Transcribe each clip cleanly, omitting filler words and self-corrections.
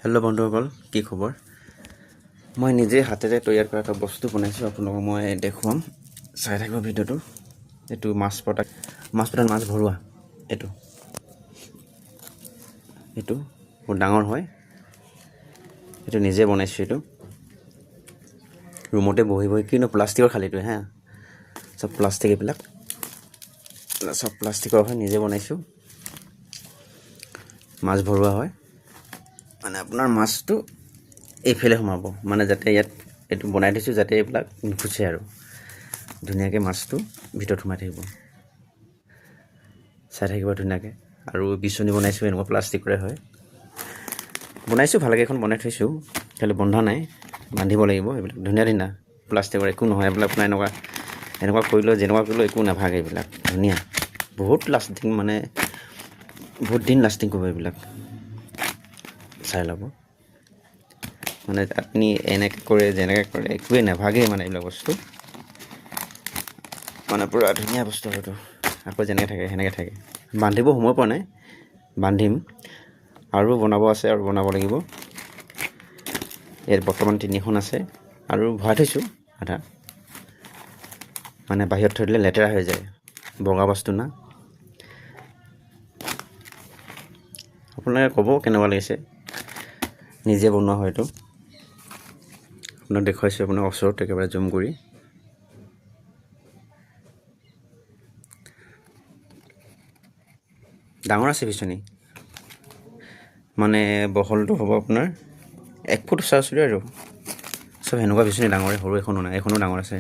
Hello' বন্ধুসকল, কি খবৰ? মই নিজে হাতেৰে তৈয়াৰ কৰা এটা বস্তু বনাইছোঁ, আপোনালোকক মই দেখুৱাম। চাই থাকিব ভিডিঅ'টো। এইটো মাছ পতাত মাছ ভৰোৱা। এইটো বহুত ডাঙৰ হয়। এইটো নিজে বনাইছোঁ। এইটো ৰুমতে বহি কিনো প্লাষ্টিকৰ খালীটো চব প্লাষ্টিক, এইবিলাক চব প্লাষ্টিকৰ হয়। নিজে বনাইছোঁ। মাছ ভৰোৱা হয়, মানে আপোনাৰ মাছটো এইফালে সোমাব, মানে যাতে ইয়াত এইটো বনাই দিছোঁ যাতে এইবিলাক নুখুচে আৰু ধুনীয়াকৈ মাছটো ভিতৰত সোমাই থাকিব। চাই থাকিব ধুনীয়াকৈ। আৰু বিচনী বনাইছোঁ, এনেকুৱা প্লাষ্টিকৰে হয়। বনাইছোঁ ভালকৈ, এখন বনাই থৈছোঁ, খালি বন্ধা নাই, বান্ধিব লাগিব। এইবিলাক ধুনীয়া প্লাষ্টিকৰ, একো নহয়। এইবিলাক আপোনাৰ এনেকুৱা কৰিলেও যেনেকুৱা কৰিলেও একো নাভাগে। এইবিলাক ধুনীয়া, বহুত লাষ্টিং, মানে বহুত দিন লাষ্টিং কৰিব এইবিলাক। চাই ল'ব, মানে আপুনি এনেকৈ কৰে যেনেকৈ কৰে একোৱেই নাভাগেই, মানে এইবিলাক বস্তু মানে পূৰা ধুনীয়া বস্তু। হয়তো আকৌ যেনেকৈ থাকে সেনেকৈ থাকে। বান্ধিব সময় পোৱা নাই, বান্ধিম। আৰু বনাব আছে, আৰু বনাব লাগিব। ইয়াত বৰ্তমান 3খন আছে, আৰু ভৰাই থৈছোঁ আধা। মানে বাহিৰত থৈ দিলে লেতেৰা হৈ যায়, বগা বস্তু না। আপোনালোকে ক'ব কেনেকুৱা লাগিছে। নিজে বনোৱা হয়তো আপোনাক দেখুৱাইছোঁ, আপোনাৰ ওচৰত একেবাৰে জুম কৰি। ডাঙৰ আছে বিচনী, মানে বহলটো হ'ব আপোনাৰ 1 ফুট ওচৰা-ওচৰি আৰু চব সেনেকুৱা বিচনী ডাঙৰে। সৰু এখনো নাই, এখনো ডাঙৰ আছে।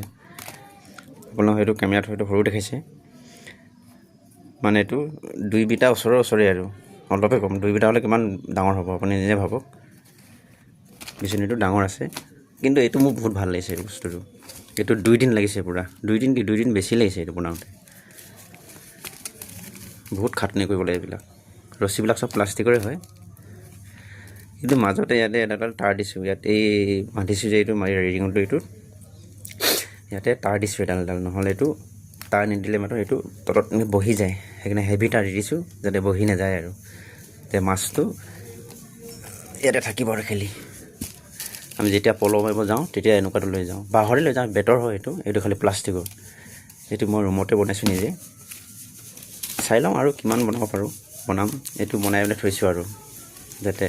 আপোনালোক হয়তো কেমেৰাত হয়তো সৰু দেখাইছে, মানে এইটো 2 বিটা ওচৰে আৰু অলপে কম। 2 বিটা হ'লে কিমান ডাঙৰ হ'ব আপুনি নিজে ভাবক। বিচনীটো ডাঙৰ আছে, কিন্তু এইটো মোৰ বহুত ভাল লাগিছে। এই বস্তুটো এইটো 2 দিন লাগিছে, পূৰা 2 দিন বেছি লাগিছে এইটো বনাওঁতে। বহুত খাটনি কৰিব লাগে এইবিলাক। ৰছীবিলাক চব প্লাষ্টিকৰে হয়, কিন্তু মাজতে ইয়াতে এডাল তাঁৰ দিছোঁ। ইয়াত এই বান্ধিছোঁ যে এইটো ৰিঙটো, এইটোত ইয়াতে তাঁৰ দিছোঁ এডাল, নহ'লে এইটো তাঁৰ নিদিলে মাত্ৰ এইটো তলত বহি যায়। সেইকাৰণে হেভি তাঁৰ দি দিছোঁ যাতে বহি নাযায়, আৰু যাতে মাছটো ইয়াতে থাকিব আৰু খেলি। আমি যেতিয়া পল মাৰিব যাওঁ তেতিয়া এনেকুৱাটো লৈ যাওঁ, বাঁহৰে লৈ যাওঁ। বেতৰ হয় এইটো খালি প্লাষ্টিকৰ। এইটো মই ৰুমতে বনাইছোঁ নিজে। চাই লওঁ আৰু কিমান বনাব পাৰোঁ, বনাম। এইটো বনাই পেলাই থৈছোঁ আৰু যাতে